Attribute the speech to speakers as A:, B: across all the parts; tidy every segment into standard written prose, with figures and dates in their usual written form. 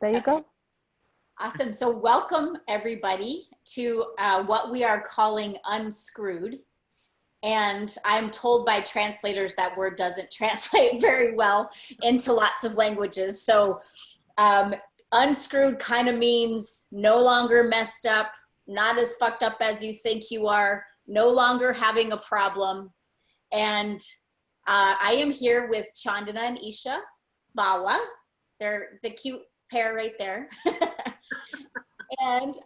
A: There you go.
B: Awesome. So welcome everybody to what we are calling Unscrewed. And I'm told by translators that word doesn't translate very well into lots of languages. So unscrewed kind of means no longer messed up, not as fucked up as you think you are, no longer having a problem. And I am here with Chandana and Isha Bawa. They're the cute pair right there. And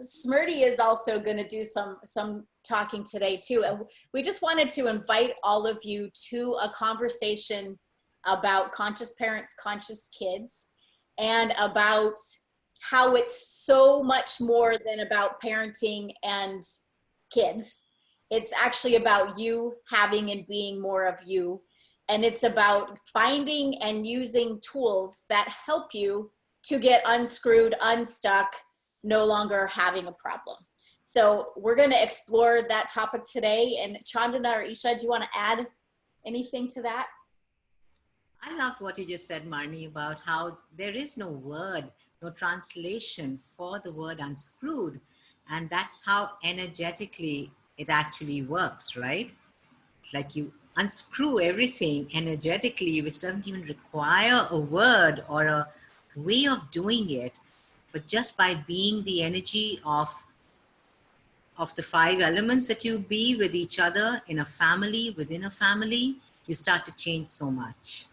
B: Smriti is also going to do some talking today too. And we just wanted to invite all of you to a conversation about conscious parents, conscious kids, and about how it's so much more than about parenting and kids. It's actually about you having and being more of you. And it's about finding and using tools that help you to get unscrewed, unstuck, no longer having a problem. So we're going to explore that topic today. And Chandana or Isha, do you want to add anything to that?
C: I loved what you just said, Marnie, about how there is no word, no translation for the word unscrewed. And that's how energetically it actually works, right? Like you unscrew everything energetically, which doesn't even require a word or a way of doing it, but just by being the energy of the 5 elements that you be with each other in a family, within a family, you start to change so much.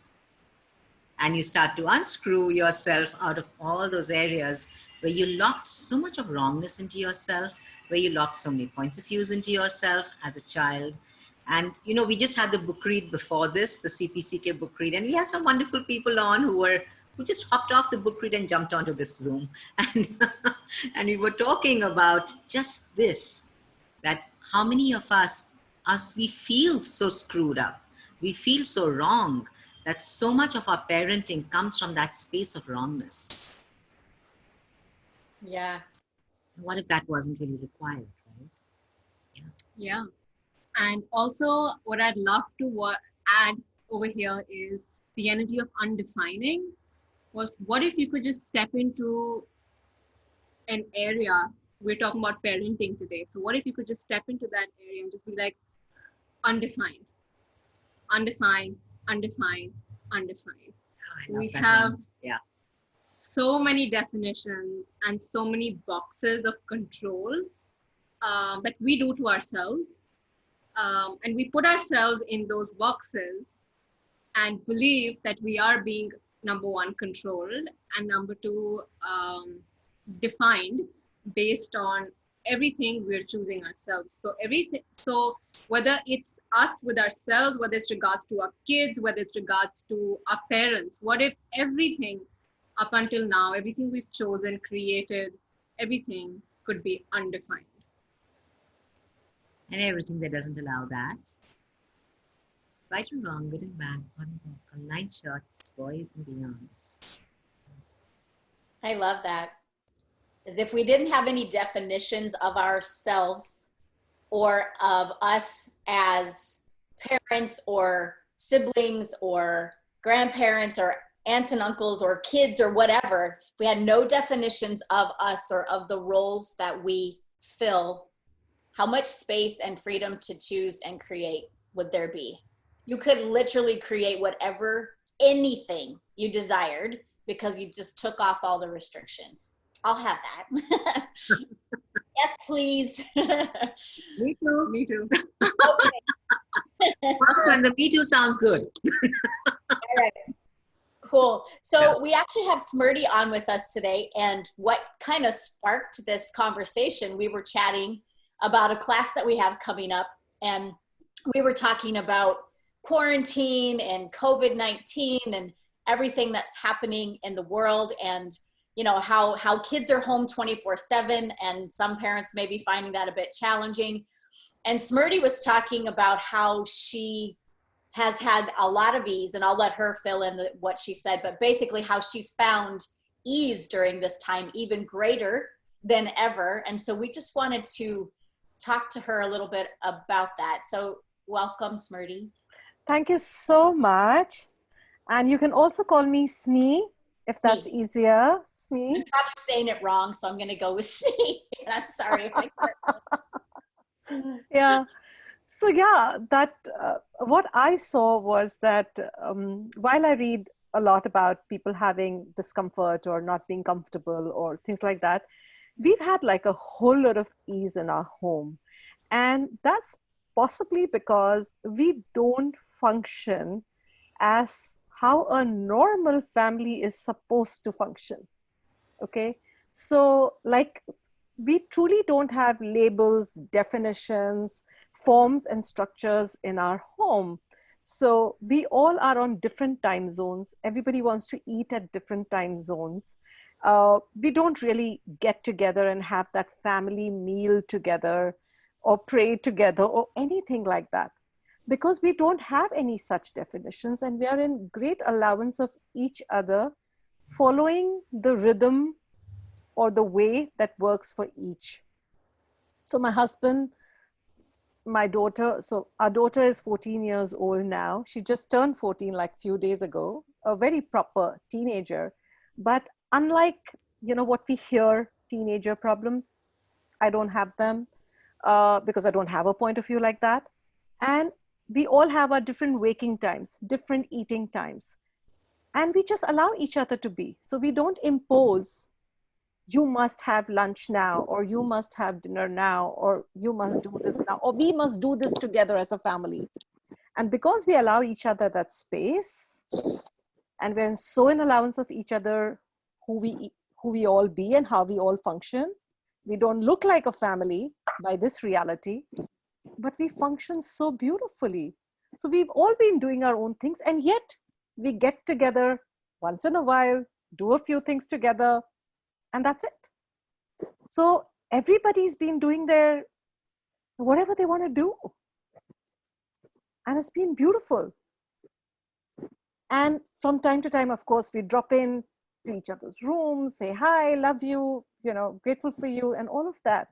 C: And you start to unscrew yourself out of all those areas where you locked so much of wrongness into yourself, where you locked so many points of views into yourself as a child. And, you know, we just had the book read before this, the CPCK book read, and we have some wonderful people on who just hopped off the book read and jumped onto this Zoom. And we were talking about just this, that how many of us, we feel so screwed up. We feel so wrong, that so much of our parenting comes from that space of wrongness.
B: Yeah.
C: What if that wasn't really required, right?
D: Yeah. And also what I'd love to add over here is the energy of undefining. What if you could just step into an area, we're talking about parenting today. So what if you could just step into that area and just be like, undefined, undefined, undefined, undefined. We have so many definitions and so many boxes of control that we do to ourselves. And we put ourselves in those boxes and believe that we are being, number one, controlled, and number two, defined based on everything we're choosing ourselves. So everything, so whether it's us with ourselves, whether it's regards to our kids, whether it's regards to our parents, what if everything up until now, everything we've chosen, created, everything could be undefined?
C: And everything that doesn't allow that. Right and wrong, good and bad, on line shots, boys and beyonds.
B: I love that. As if we didn't have any definitions of ourselves or of us as parents or siblings or grandparents or aunts and uncles or kids or whatever, we had no definitions of us or of the roles that we fill, how much space and freedom to choose and create would there be? You could literally create whatever, anything you desired because you just took off all the restrictions. I'll have that. Yes, please.
C: Me too.
D: Me too.
C: Okay. And the Me Too sounds good.
B: All right. Cool. So we actually have Smriti on with us today, and what kind of sparked this conversation, we were chatting about a class that we have coming up, and we were talking about quarantine and COVID-19 and everything that's happening in the world, and you know how kids are home 24/7, and some parents may be finding that a bit challenging. And Smriti was talking about how she has had a lot of ease, and I'll let her fill in what she said, but basically how she's found ease during this time even greater than ever. And so we just wanted to talk to her a little bit about that. So welcome, Smriti.
A: Thank you so much. And you can also call me Snee. if that's
B: Smee.
A: easier.
B: I'm
A: Smee.
B: probably saying it wrong, so I'm going to go with Smee. And I'm sorry if I.
A: Yeah. So yeah, that what I saw was that while I read a lot about people having discomfort or not being comfortable or things like that, we've had like a whole lot of ease in our home. And that's possibly because we don't function as how a normal family is supposed to function. Okay. So, like, we truly don't have labels, definitions, forms, and structures in our home. So, we all are on different time zones. Everybody wants to eat at different time zones. We don't really get together and have that family meal together or pray together or anything like that because we don't have any such definitions and we are in great allowance of each other following the rhythm or the way that works for each. So my husband, my daughter, so our daughter is 14 years old now. She just turned 14 like a few days ago, a very proper teenager. But unlike, what we hear, teenager problems, I don't have them because I don't have a point of view like that. And we all have our different waking times, different eating times. And we just allow each other to be. So we don't impose you must have lunch now, or you must have dinner now, or you must do this now, or we must do this together as a family. And because we allow each other that space, and we're so in allowance of each other, who we all be and how we all function, we don't look like a family by this reality, but we function so beautifully. So we've all been doing our own things, and yet we get together once in a while, do a few things together, and that's it. So everybody's been doing their whatever they want to do. And it's been beautiful. And from time to time, of course, we drop in to each other's rooms, say hi, love you, grateful for you, and all of that.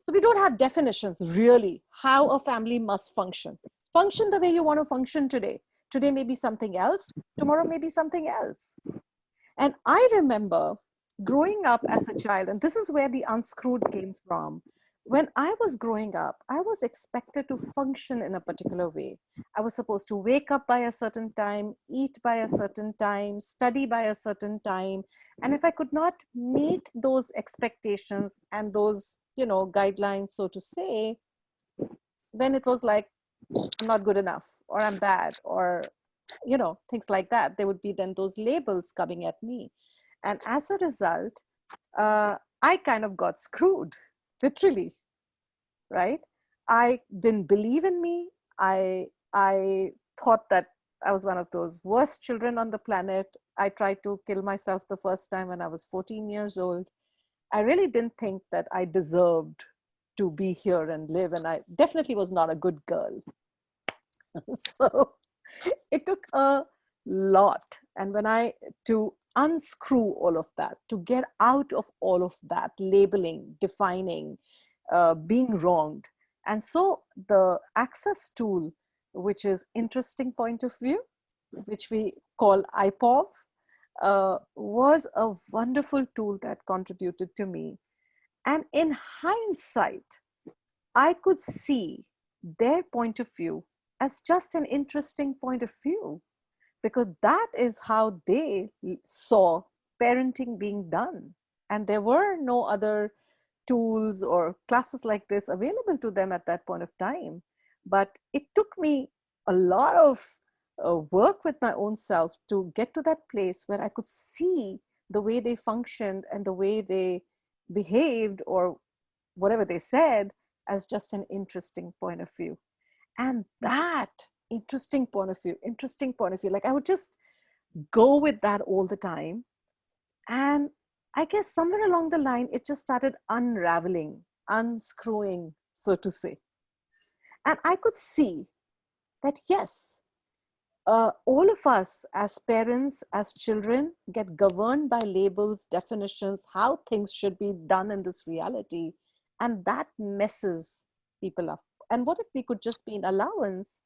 A: So we don't have definitions really how a family must function. Function the way you want to function today. Today may be something else. Tomorrow may be something else. And I remember growing up as a child, and this is where the Unscrewed came from. When I was growing up, I was expected to function in a particular way. I was supposed to wake up by a certain time, eat by a certain time, study by a certain time. And if I could not meet those expectations and those, guidelines, so to say, then it was like, I'm not good enough, or I'm bad, or, things like that. There would be then those labels coming at me. And as a result, I kind of got screwed, literally, right? I didn't believe in me. I thought that I was one of those worst children on the planet. I tried to kill myself the first time when I was 14 years old. I really didn't think that I deserved to be here and live. And I definitely was not a good girl. So it took a lot. And to unscrew all of that, to get out of all of that labeling, defining, being wronged. And so the access tool, which is interesting point of view, which we call IPOV, was a wonderful tool that contributed to me. And in hindsight, I could see their point of view as just an interesting point of view, because that is how they saw parenting being done. And there were no other tools or classes like this available to them at that point of time. But it took me a lot of work with my own self to get to that place where I could see the way they functioned and the way they behaved or whatever they said as just an interesting point of view. And that interesting point of view, like I would just go with that all the time. And I guess somewhere along the line, it just started unraveling, unscrewing, so to say. And I could see that, yes, all of us as parents, as children, get governed by labels, definitions, how things should be done in this reality. And that messes people up. And what if we could just be in allowance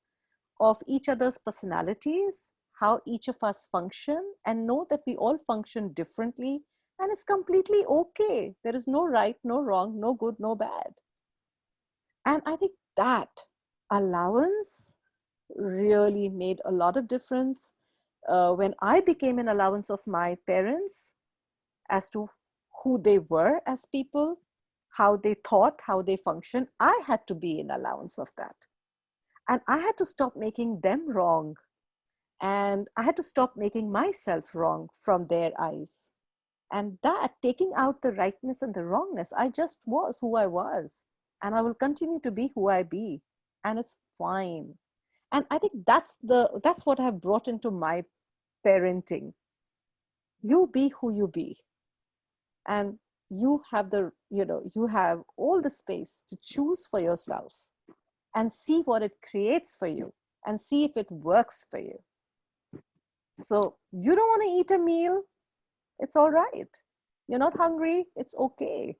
A: of each other's personalities, how each of us function and know that we all function differently, and it's completely okay. There is no right, no wrong, no good, no bad. And I think that allowance really made a lot of difference. When I became an allowance of my parents as to who they were as people, how they thought, how they function, I had to be an allowance of that. And I had to stop making them wrong. And I had to stop making myself wrong from their eyes. And that, taking out the rightness and the wrongness, I just was who I was. And I will continue to be who I be. And it's fine. And I think that's what I've brought into my parenting. You be who you be. And you have you have all the space to choose for yourself and see what it creates for you and see if it works for you. So you don't want to eat a meal, it's all right. You're not hungry, it's okay.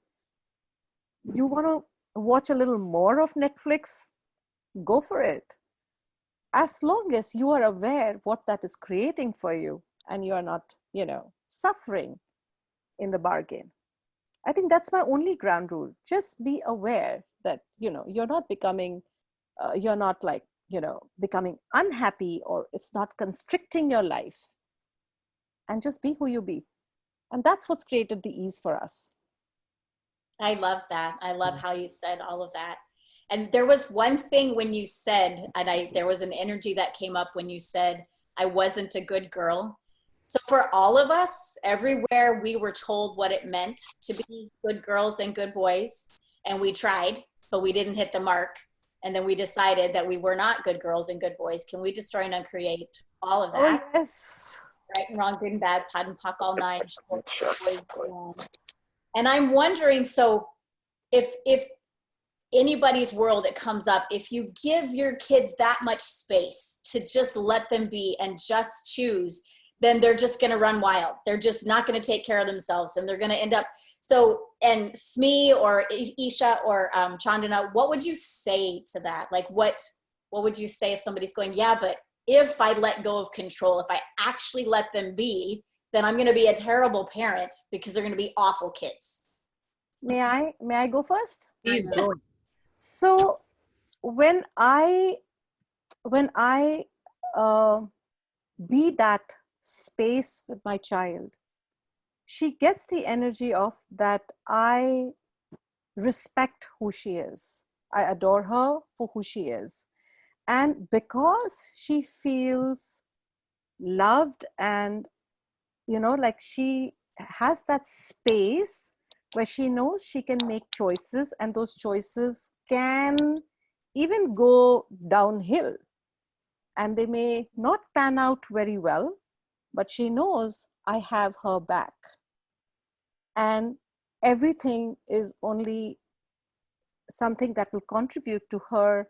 A: You want to watch a little more of Netflix, go for it. As long as you are aware what that is creating for you and you're not, suffering in the bargain. I think that's my only ground rule. Just be aware that, you're not becoming, becoming unhappy, or it's not constricting your life. And just be who you be. And that's what's created the ease for us.
B: I love that. I love how you said all of that. And there was one thing when you said, and there was an energy that came up when you said, I wasn't a good girl. So for all of us, everywhere we were told what it meant to be good girls and good boys, and we tried, but we didn't hit the mark. And then we decided that we were not good girls and good boys. Can we destroy and uncreate all of that?
A: Oh, yes.
B: Right and wrong, good and bad, pod and puck, all nine, boys, and I'm wondering, so if anybody's world it comes up, if you give your kids that much space to just let them be and just choose, then they're just going to run wild. They're just not going to take care of themselves, and they're going to end up. So, and Smee or Isha or Chandana, what would you say to that? Like, what would you say if somebody's going, yeah, but if I let go of control, if I actually let them be, then I'm going to be a terrible parent because they're going to be awful kids.
A: May I go first?
D: Please go.
A: So when I be that space with my child, she gets the energy of that I respect who she is. I adore her for who she is. And because she feels loved and, like she has that space where she knows she can make choices, and those choices can even go downhill. And they may not pan out very well, but she knows I have her back. And everything is only something that will contribute to her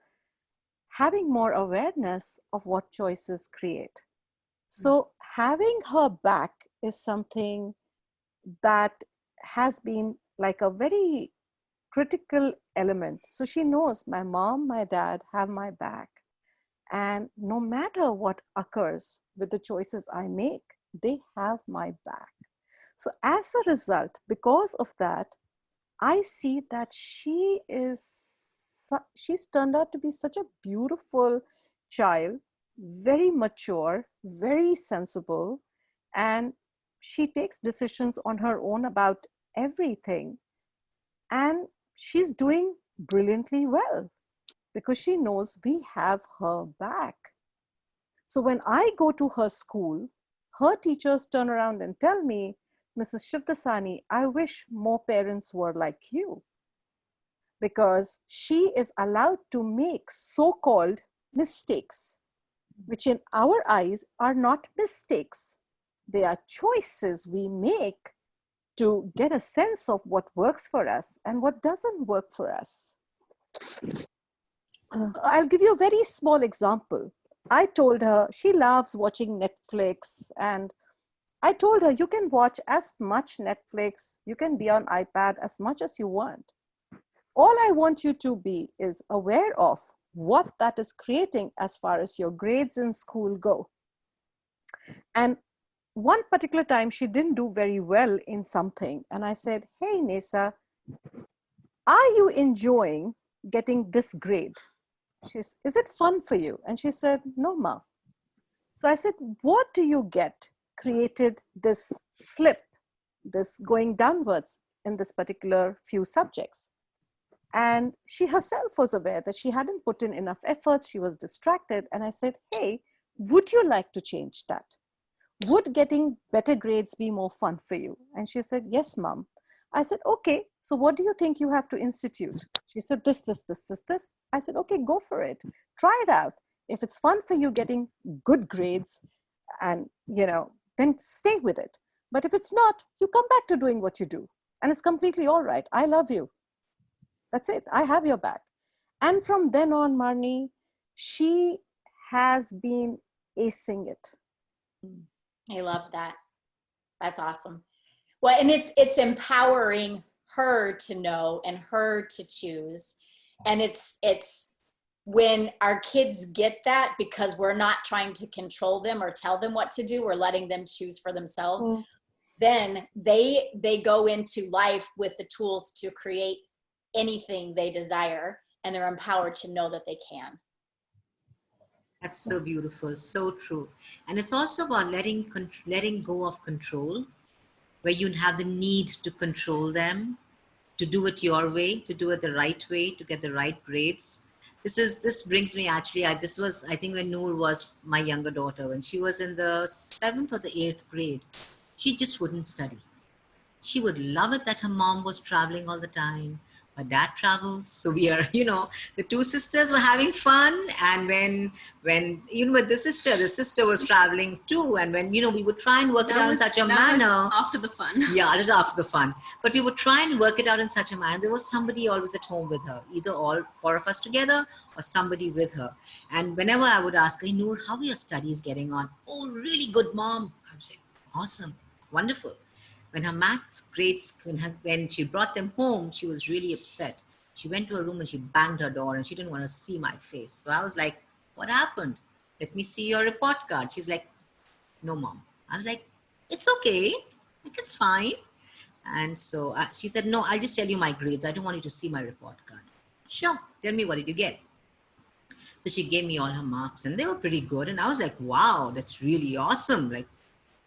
A: having more awareness of what choices create. So having her back is something that has been like a very critical element. So she knows my mom, my dad have my back. And no matter what occurs with the choices I make, they have my back. So as a result, because of that, I see that she's turned out to be such a beautiful child, very mature, very sensible, and she takes decisions on her own about everything. And she's doing brilliantly well because she knows we have her back. So when I go to her school, her teachers turn around and tell me, Mrs. Shivdasani, I wish more parents were like you, because she is allowed to make so-called mistakes, which in our eyes are not mistakes. They are choices we make to get a sense of what works for us and what doesn't work for us. So I'll give you a very small example. I told her she loves watching Netflix, and I told her you can watch as much Netflix, you can be on iPad as much as you want. All I want you to be is aware of what that is creating as far as your grades in school go. And one particular time she didn't do very well in something. And I said, hey, Nesa, are you enjoying getting this grade? Is it fun for you? And she said, no, Ma. So I said, what do you get created this slip, this going downwards in this particular few subjects? And she herself was aware that she hadn't put in enough efforts. She was distracted. And I said, hey, would you like to change that? Would getting better grades be more fun for you? And she said, yes, Mom. I said, okay, so what do you think you have to institute? She said, this. I said, okay, go for it. Try it out. If it's fun for you getting good grades and, then stay with it. But if it's not, you come back to doing what you do. And it's completely all right. I love you. That's it. I have your back. And from then on, Marnie, she has been acing it.
B: I love that. That's awesome. Well, and it's empowering her to know and her to choose. And it's when our kids get that, because we're not trying to control them or tell them what to do, we're letting them choose for themselves. Then they go into life with the tools to create anything they desire, and they're empowered to know that they can.
C: That's so beautiful, so true. And it's also about letting go of control, where you have the need to control them, to do it your way, to do it the right way, to get the right grades. This brings me actually, this was, I think, when Noor was my younger daughter, when she was in the 7th or the 8th grade, she just wouldn't study. She would love it that her mom was traveling all the time. Her dad travels. So we are, the two sisters were having fun. And when even with the sister was traveling too. And when, we would try and work it out in such a manner.
D: After the fun.
C: Yeah, it was after the fun. But we would try and work it out in such a manner. There was somebody always at home with her, either all 4 of us together or somebody with her. And whenever I would ask her, Noor, how are your studies getting on? Oh, really good, Mom. I would say, awesome, wonderful. When her maths grades, when she brought them home, she was really upset. She went to her room and she banged her door and she didn't want to see my face. So I was like, what happened? Let me see your report card. She's like, no, Mom. I was like, it's okay. Like, it's fine. And so she said, no, I'll just tell you my grades. I don't want you to see my report card. Sure. Tell me, what did you get? So she gave me all her marks and they were pretty good. And I was like, wow, that's really awesome. Like,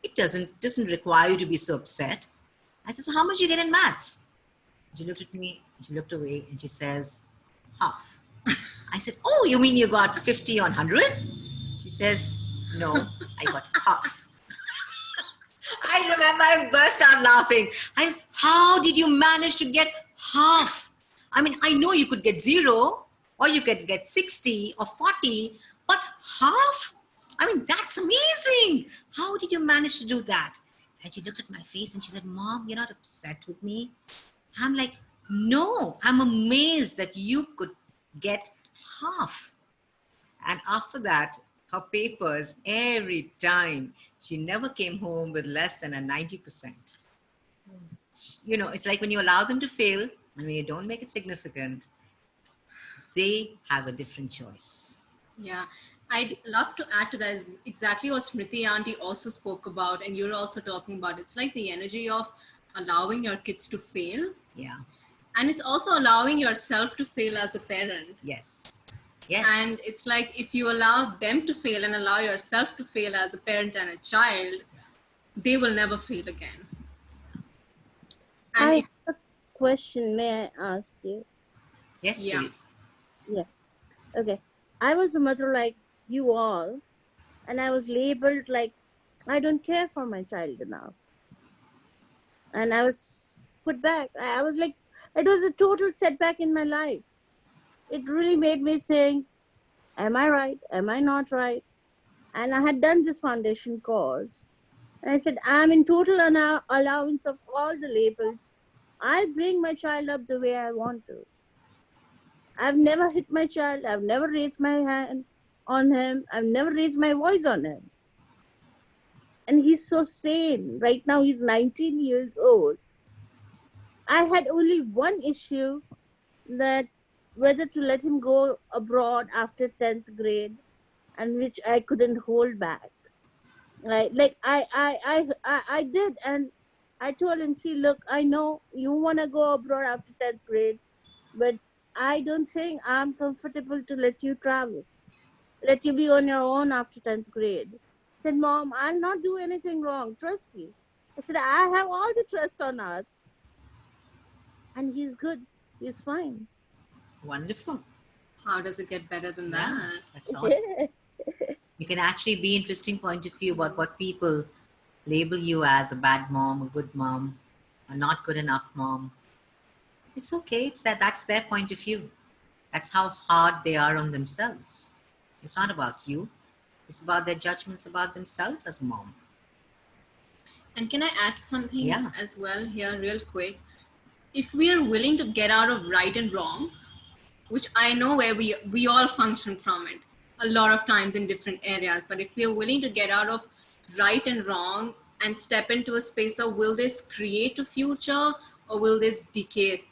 C: it doesn't require you to be so upset. I said, so how much do you get in maths? She looked at me, she looked away, and she says, half. I said, oh, you mean you got 50 on 100? She says, no, I got half. I remember I burst out laughing. I said, how did you manage to get half? I mean, I know you could get 0, or you could get 60 or 40, but half? I mean, that's amazing. How did you manage to do that? And she looked at my face and she said, Mom, you're not upset with me? I'm like, no, I'm amazed that you could get half. And after that, her papers, every time, she never came home with less than a 90%. It's like when you allow them to fail and when you don't make it significant, they have a different choice.
D: Yeah. I'd love to add to that is exactly what Smriti Auntie also spoke about, and you're also talking about. It's like the energy of allowing your kids to fail.
C: Yeah.
D: And it's also allowing yourself to fail as a parent.
C: Yes. Yes.
D: And it's like if you allow them to fail and allow yourself to fail as a parent and a child, they will never fail again. And
E: I have a question. May I ask you?
C: Yes,
D: Yeah.
C: please.
E: Yeah. Okay. I was a mother like you all, and I was labeled like I don't care for my child enough. And I was put back. I was like, it was a total setback in my life. It really made me think, am I right? Am I not right? And I had done this foundation course. And I said, I'm in total allowance of all the labels. I bring my child up the way I want to. I've never hit my child. I've never raised my hand on him. I've never raised my voice on him. And he's so sane. Right now, he's 19 years old. I had only one issue, that whether to let him go abroad after 10th grade, and which I couldn't hold back. I did, and I told him, see, look, I know you want to go abroad after 10th grade, but I don't think I'm comfortable to let you travel, let you be on your own after 10th grade. I said, Mom, I'll not do anything wrong. Trust me. I said, I have all the trust on us. And he's good. He's fine.
C: Wonderful.
D: How does it get better than
C: Yeah,
D: that?
C: that's awesome. You can actually be interesting point of view about what people label you as: a bad mom, a good mom, a not good enough mom. It's okay. It's that's their point of view. That's how hard they are on themselves. It's not about you. It's about their judgments about themselves as a mom.
D: And can I add something
C: Yeah.
D: as well here, real quick? If we are willing to get out of right and wrong, which I know where we all function from it a lot of times in different areas, but if we are willing to get out of right and wrong and step into a space of, will this create a future or will this decay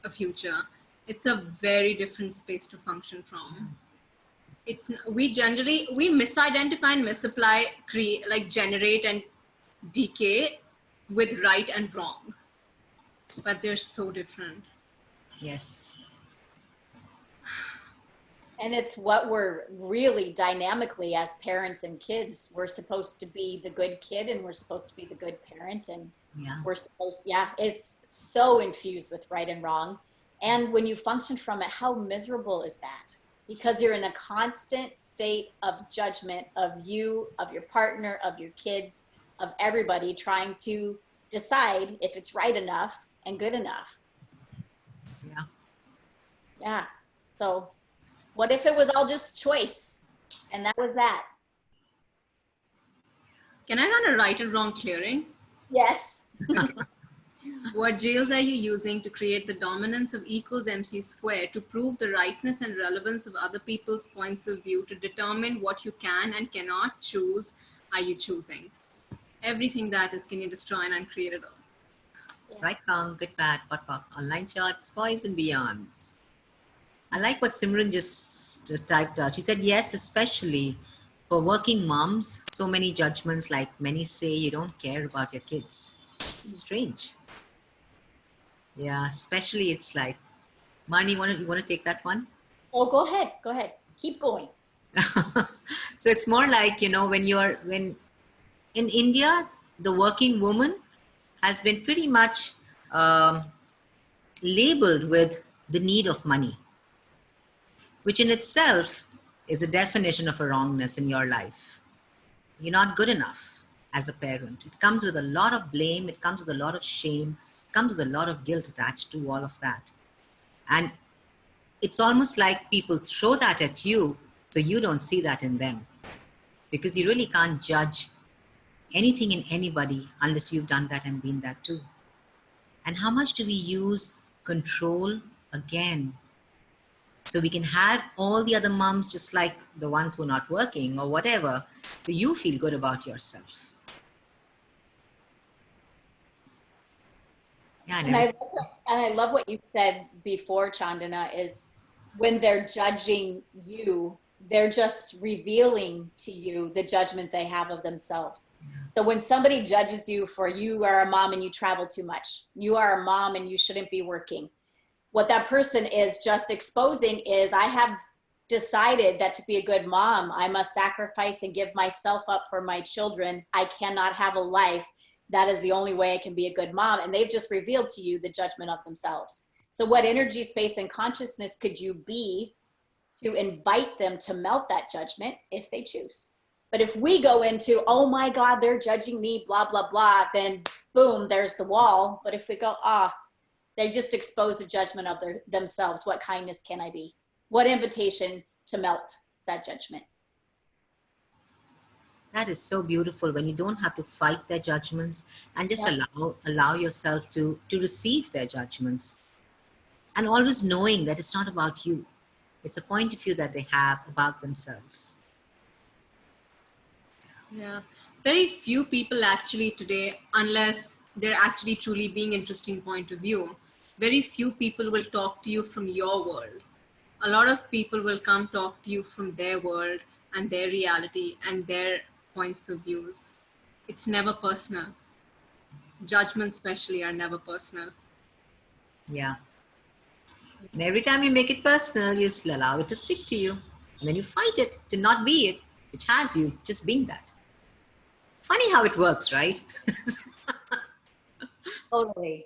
D: a future? It's a very different space to function from. It's we misidentify and misapply, create, like generate and decay with right and wrong, but they're so different.
C: Yes.
B: And it's what we're really dynamically as parents and kids. We're supposed to be the good kid and we're supposed to be the good parent. And
C: Yeah.
B: we're supposed, yeah, it's so infused with right and wrong. And when you function from it, how miserable is that? Because you're in a constant state of judgment of you, of your partner, of your kids, of everybody trying to decide if it's right enough and good enough.
C: Yeah.
B: Yeah. So what if it was all just choice and that was that?
D: Can I run a right and wrong clearing?
B: Yes.
D: What jails are you using to create the dominance of equals MC square to prove the rightness and relevance of other people's points of view, to determine what you can and cannot choose? Are you choosing? Everything that is, can you destroy and uncreate it all?
B: Yeah.
C: Right, wrong, good, bad, pot, pot, online charts, boys and beyonds. I like what Simran just typed out. She said, yes, especially for working moms, so many judgments, like many say you don't care about your kids. Strange. Yeah, especially it's like, Marnie, you want to take that one?
B: Oh, go ahead. Go ahead. Keep going.
C: So it's more like, when in India, the working woman has been pretty much labeled with the need of money, which in itself is a definition of a wrongness in your life. You're not good enough as a parent. It comes with a lot of blame, it comes with a lot of shame, it comes with a lot of guilt attached to all of that. And it's almost like people throw that at you so you don't see that in them, because you really can't judge anything in anybody unless you've done that and been that too. And how much do we use control again? So we can have all the other moms just like the ones who are not working or whatever, so you feel good about yourself. Yeah,
B: And I love what you said before, Chandana, is when they're judging you, they're just revealing to you the judgment they have of themselves. So when somebody judges you for, you are a mom and you travel too much, you are a mom and you shouldn't be working, what that person is just exposing is, I have decided that to be a good mom, I must sacrifice and give myself up for my children. I cannot have a life. That is the only way I can be a good mom. And they've just revealed to you the judgment of themselves. So what energy, space, and consciousness could you be to invite them to melt that judgment if they choose? But if we go into, oh my God, they're judging me, blah, blah, blah, then boom, there's the wall. But if we go, they just expose the judgment of themselves. What kindness can I be? What invitation to melt that judgment?
C: that is so beautiful when you don't have to fight their judgments and just
B: Yep.
C: allow yourself to receive their judgments, and always knowing that it's not about you. It's a point of view that they have about themselves.
D: Yeah. Very few people actually today, unless they're actually truly being interesting point of view, very few people will talk to you from your world. A lot of people will come talk to you from their world and their reality and their points of views. It's never personal. Judgments especially are never personal.
C: Yeah. And every time you make it personal, you just allow it to stick to you. And then you fight it to not be it, which has you just being that. Funny how it works, right?
B: Totally.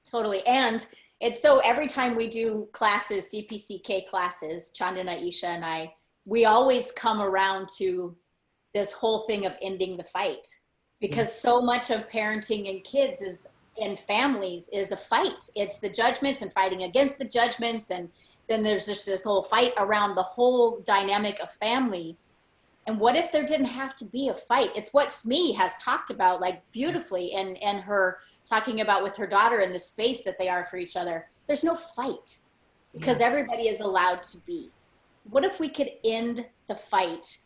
B: Totally. And it's so every time we do classes, CPCK classes, Chandana, Isha, and I, we always come around to this whole thing of ending the fight, because so much of parenting and kids is in families is a fight. It's the judgments and fighting against the judgments. And then there's just this whole fight around the whole dynamic of family. And what if there didn't have to be a fight? It's what Smee has talked about like beautifully and her talking about with her daughter and the space that they are for each other. There's no fight because everybody is allowed to be. What if we could end the fight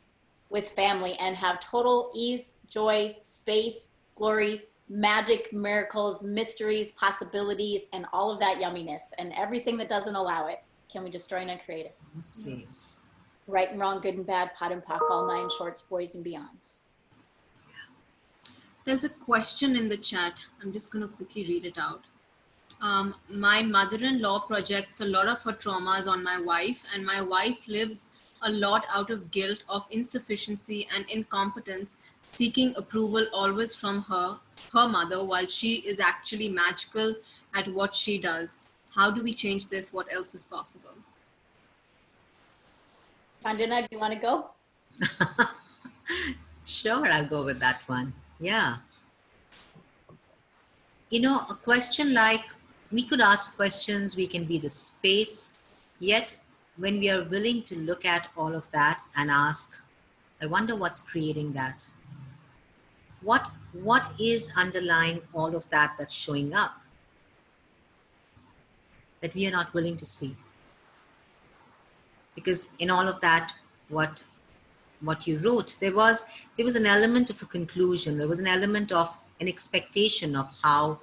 B: with family and have total ease, joy, space, glory, magic, miracles, mysteries, possibilities, and all of that yumminess and everything that doesn't allow it? Can we destroy and uncreate it?
C: Yes, please.
B: Right and wrong, good and bad, pot and pock, all nine shorts, boys and beyonds.
D: There's a question in the chat. I'm just going to quickly read it out. My mother-in-law projects a lot of her traumas on my wife, and my wife lives a lot out of guilt of insufficiency and incompetence, seeking approval always from her mother, while she is actually magical at what she does. How do we change this? What else is possible?
B: Chandana, do you want to go?
C: Sure, I'll go with that one. Yeah. You know, a question like, we could ask questions, we can be the space, yet when we are willing to look at all of that and ask, I wonder what's creating that? What is underlying all of that that's showing up that we are not willing to see? Because in all of that, what you wrote, there was an element of a conclusion. There was an element of an expectation of how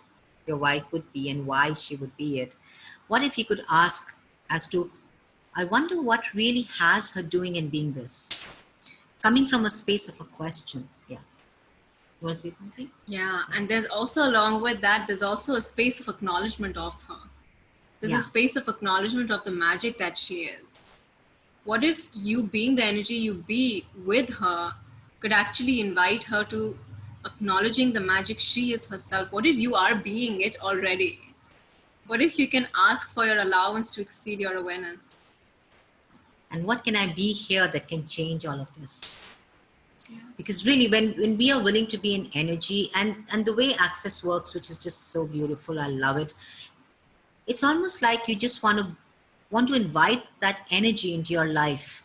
C: your wife would be and why she would be it. What if you could ask as to, I wonder what really has her doing and being this? Coming from a space of a question. Yeah. You want to say something?
D: Yeah, and there's also, along with that, there's also a space of acknowledgement of her. There's a space of acknowledgement of the magic that she is. What if you, being the energy you be with her, could actually invite her to acknowledging the magic she is herself? What if you are being it already? What if you can ask for your allowance to exceed your awareness?
C: And what can I be here that can change all of this? Because really, when we are willing to be in energy and the way Access works, which is just so beautiful, I love it. It's almost like you just want to invite that energy into your life.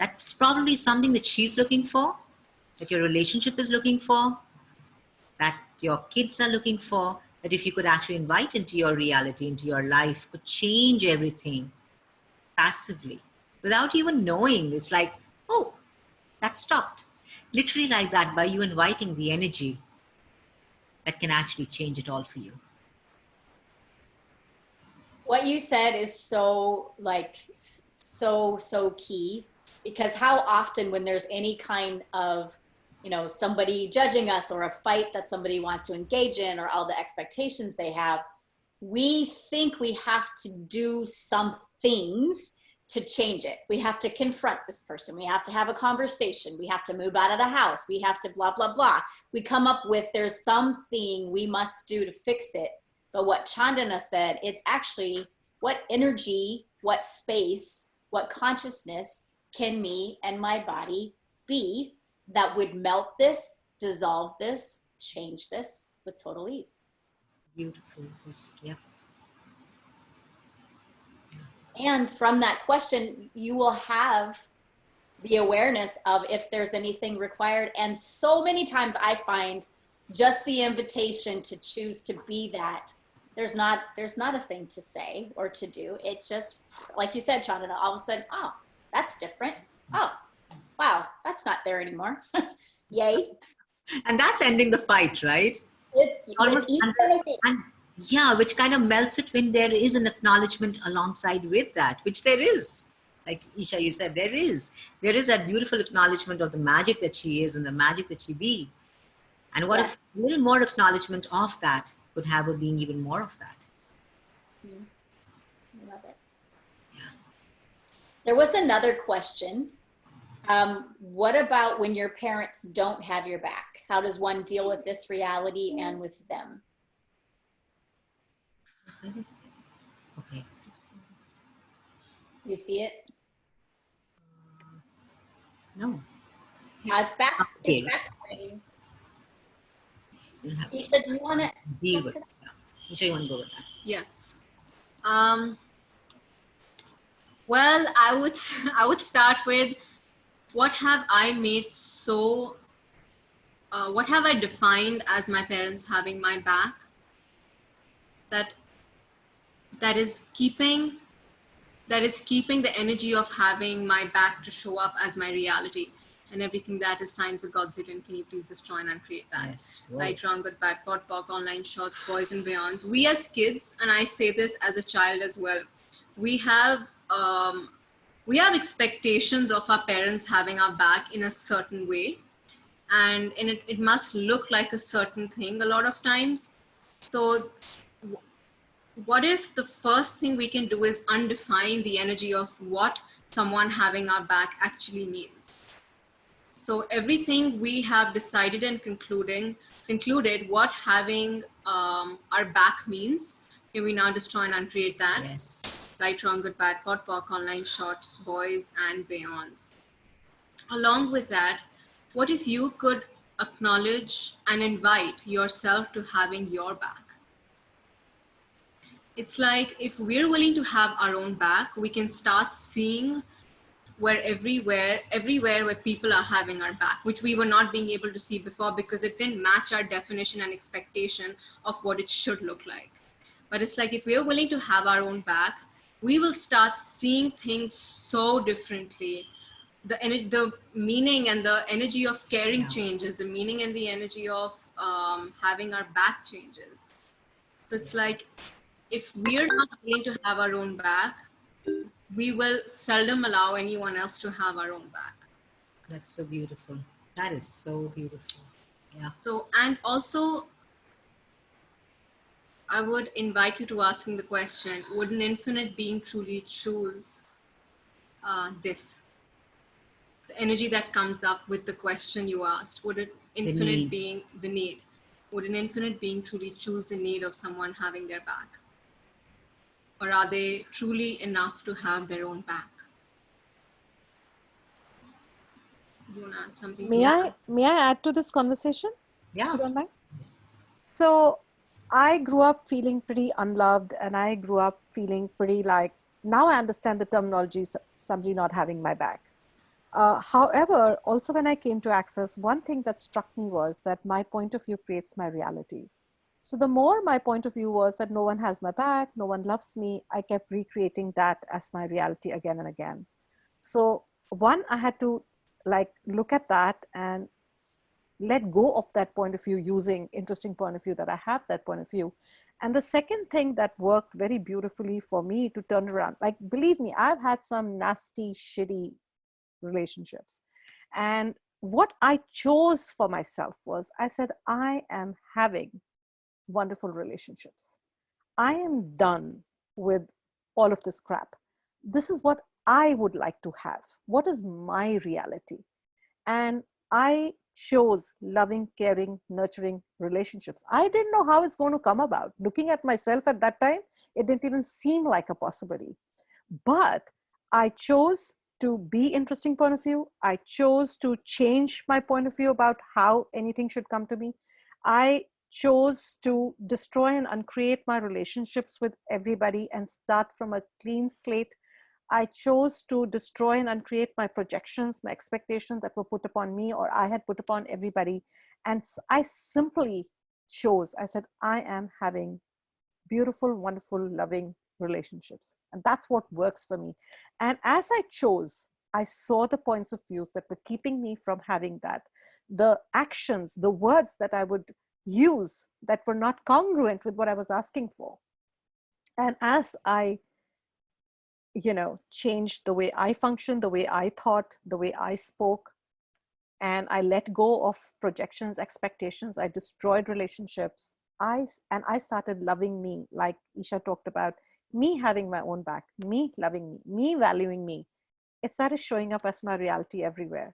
C: That's probably something that she's looking for, that your relationship is looking for, that your kids are looking for, that if you could actually invite into your reality, into your life, could change everything passively without even knowing. It's like, oh, that stopped. Literally like that, by you inviting the energy that can actually change it all for you.
B: What you said is so key, because how often when there's any kind of, somebody judging us or a fight that somebody wants to engage in or all the expectations they have, we think we have to do some things to change it. We have to confront this person. We have to have a conversation. We have to move out of the house. We have to blah, blah, blah. We come up with, there's something we must do to fix it. But what Chandana said, it's actually what energy, what space, what consciousness can me and my body be that would melt this, dissolve this, change this with total ease.
C: Beautiful. Yep.
B: And from that question, you will have the awareness of if there's anything required. And so many times I find just the invitation to choose to be that, there's not a thing to say or to do. It just, like you said, Chandana, all of a sudden, oh, that's different. Oh, wow, that's not there anymore. Yay.
C: And that's ending the fight, right? Almost, and yeah, which kind of melts it when there is an acknowledgement alongside with that, which there is. like Isha, you said, there is that beautiful acknowledgement of the magic that she is and the magic that she be. And what if a little more acknowledgement of that could have her being even more of that?
B: I love it.
C: Yeah.
B: There was another question. What about when your parents don't have your back? How does one deal with this reality and with them?
C: Okay.
B: You see it?
C: No.
B: It's back.
C: Okay.
B: It's back.
C: You have to
B: Isha, do you want to
C: deal with it. Yeah. Isha, you want to go with that?
D: Yes. Well, I would start with, what have I made so, what have I defined as my parents having my back that is keeping the energy of having my back to show up as my reality, and everything that is times a godzillion. Can you please destroy and uncreate that?
C: Yes.
D: Right, wrong, good, bad, pot, pock, online, shorts, boys and beyonds. We as kids, and I say this as a child as well, we have expectations of our parents having our back in a certain way, and it must look like a certain thing a lot of times. So what if the first thing we can do is undefine the energy of what someone having our back actually means? So everything we have decided and concluded what having our back means. Can we now destroy and uncreate that?
C: Yes.
D: Right, wrong, good, bad, pot, pock, online, shorts, boys and beyonds. Along with that, what if you could acknowledge and invite yourself to having your back? It's like, if we're willing to have our own back, we can start seeing where everywhere where people are having our back, which we were not being able to see before because it didn't match our definition and expectation of what it should look like. But it's like, if we are willing to have our own back, we will start seeing things so differently. The meaning and the energy of caring changes. The meaning and the energy of having our back changes. So it's like, if we're not willing to have our own back, we will seldom allow anyone else to have our own back.
C: That's so beautiful. That is so beautiful. Yeah.
D: So, and also, I would invite you to asking the question, would an infinite being truly choose this? The energy that comes up with the question you asked, would an infinite being, the need, would an infinite being truly choose the need of someone having their back? Or are they truly enough to have their own back? You want to add something?
A: May I add to this conversation?
C: Yeah.
A: If you don't mind? So I grew up feeling pretty unloved, and I grew up feeling pretty like, now I understand the terminology, somebody not having my back. However, also when I came to Access, one thing that struck me was that my point of view creates my reality. So the more my point of view was that no one has my back, no one loves me, I kept recreating that as my reality again and again. So one, I had to like look at that and let go of that point of view, using interesting point of view that I have that point of view. And the second thing that worked very beautifully for me to turn around, like, believe me, I've had some nasty, shitty relationships. And what I chose for myself was, I said, I am having wonderful relationships. I am done with all of this crap. This is what I would like to have. What is my reality? And I chose loving, caring, nurturing relationships. I didn't know how it's going to come about. Looking at myself at that time, it didn't even seem like a possibility. But I chose to be interesting point of view. I chose to change my point of view about how anything should come to me. I chose to destroy and uncreate my relationships with everybody and start from a clean slate. I chose to destroy and uncreate my projections, my expectations that were put upon me or I had put upon everybody. And I simply chose, I said, I am having beautiful, wonderful, loving relationships. And that's what works for me. And as I chose, I saw the points of views that were keeping me from having that. The actions, the words that I would use that were not congruent with what I was asking for. And as I changed the way I functioned, the way I thought, the way I spoke. And I let go of projections, expectations. I destroyed relationships. I started loving me, like Isha talked about, me having my own back, me loving me valuing me. It started showing up as my reality everywhere.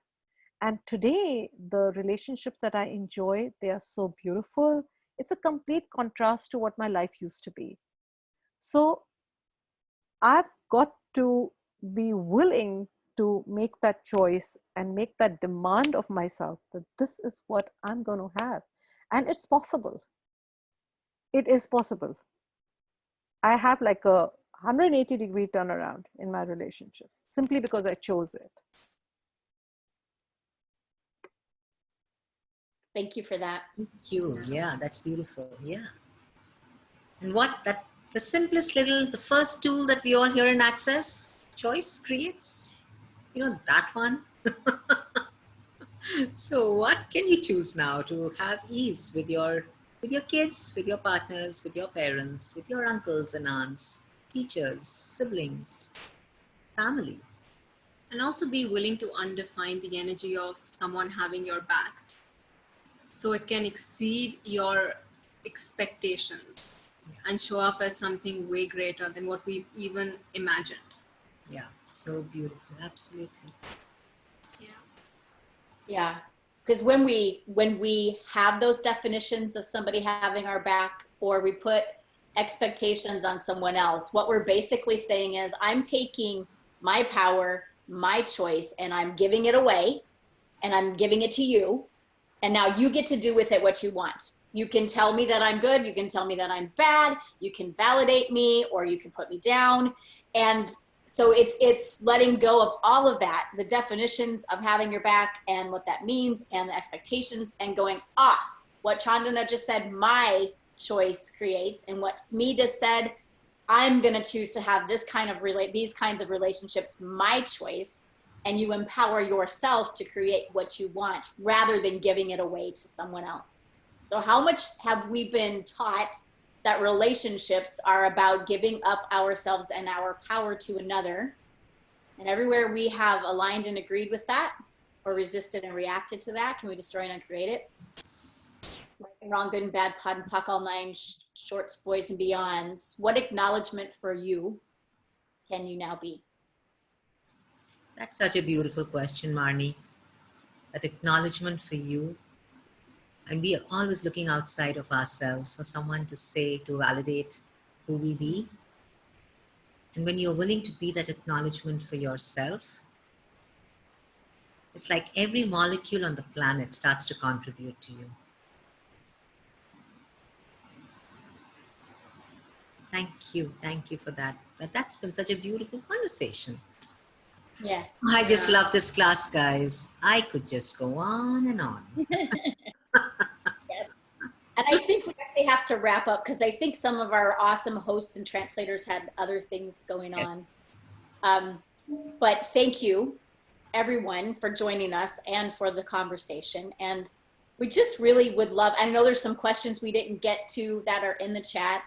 A: And today, the relationships that I enjoy, they are so beautiful. It's a complete contrast to what my life used to be. So I've got to be willing to make that choice and make that demand of myself that this is what I'm going to have. And it's possible. It is possible. I have like a 180-degree turnaround in my relationships simply because I chose it.
B: Thank you for that.
C: Thank you. Yeah, that's beautiful. Yeah. And the simplest the first tool that we all hear in Access, choice creates, that one. So what can you choose now to have ease with your kids, with your partners, with your parents, with your uncles and aunts, teachers, siblings, family?
D: And also be willing to undefine the energy of someone having your back, so it can exceed your expectations and show up as something way greater than what we even imagined.
C: Yeah, so beautiful. Absolutely.
B: Yeah, because when we have those definitions of somebody having our back, or we put expectations on someone else, what we're basically saying is, I'm taking my power, my choice, and I'm giving it away, and I'm giving it to you, and now you get to do with it what you want. You can tell me that I'm good, you can tell me that I'm bad, you can validate me, or you can put me down. And so it's letting go of all of that, the definitions of having your back and what that means and the expectations, and going, what Chandana just said, my choice creates, and what Smita said, I'm going to choose to have these kinds of relationships, my choice. And you empower yourself to create what you want rather than giving it away to someone else. So how much have we been taught that relationships are about giving up ourselves and our power to another? And everywhere we have aligned and agreed with that, or resisted and reacted to that, can we destroy and uncreate it? Right and wrong, good and bad, pod and puck, all nine shorts, boys and beyonds. What acknowledgement for you can you now be?
C: That's such a beautiful question, Marnie. That acknowledgement for you. And we are always looking outside of ourselves for someone to say, to validate who we be. And when you're willing to be that acknowledgement for yourself, it's like every molecule on the planet starts to contribute to you. Thank you for that. That's been such a beautiful conversation.
B: Yes.
C: I just love this class, guys. I could just go on and on.
B: Yes. And I think we actually have to wrap up, because I think some of our awesome hosts and translators had other things going on. But thank you, everyone, for joining us and for the conversation. And we just really would love, I know there's some questions we didn't get to that are in the chat,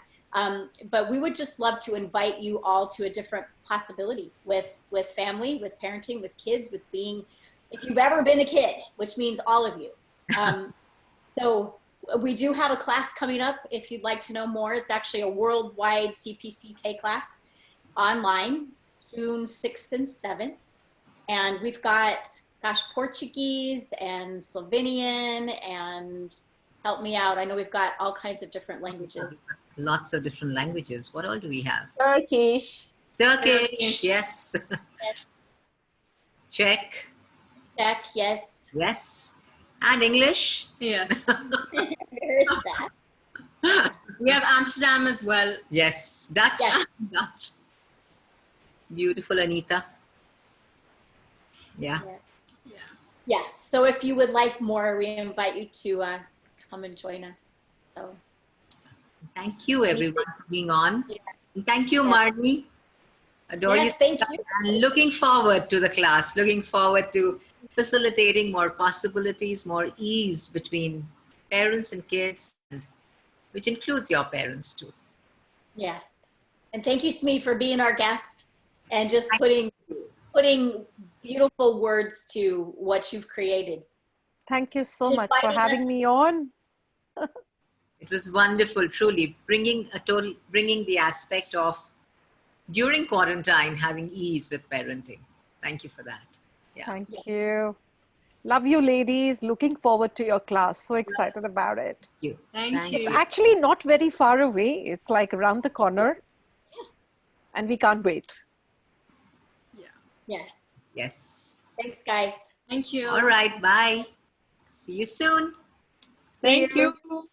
B: but we would just love to invite you all to a different possibility with family, with parenting, with kids, with being, if you've ever been a kid, which means all of you. So we do have a class coming up if you'd like to know more. It's actually a worldwide CPCK class online, June 6th and 7th. And we've got, Portuguese and Slovenian, and help me out, I know we've got all kinds of different languages.
C: Lots of different languages. What all do we have?
E: Turkish.
C: Turkish, yes.
B: Yes.
C: Czech.
B: Czech, yes.
C: Yes. And English.
D: Yes.
B: Where is that?
D: We have Amsterdam as well.
C: Yes. Dutch.
B: Yes.
D: Dutch.
C: Beautiful, Anita. Yeah.
D: Yeah.
B: Yes. So if you would like more, we invite you to come and join us. So
C: Thank you, everyone, for being on.
B: Yeah.
C: And thank you, Marnie. Adore
B: yes,
C: you.
B: thank you.
C: And looking forward to the class, looking forward to facilitating more possibilities, more ease between parents and kids, and which includes your parents too.
B: Yes. And thank you, Smee, for being our guest. and just putting beautiful words to what you've created.
A: Thank you so
B: And
A: much for
B: inviting
A: having
B: us-
A: me on.
C: It was wonderful, truly, bringing the aspect of during quarantine having ease with parenting. Thank you for that. Yeah.
A: Thank you. Love you, ladies. Looking forward to your class. So excited about it.
C: Thank you.
D: Thank you.
A: It's actually not very far away. It's like around the corner. And we can't wait.
B: Yes.
C: Yes.
B: Thanks, guys.
D: Thank you.
C: All right. Bye. See you soon.
A: See
F: Thank you.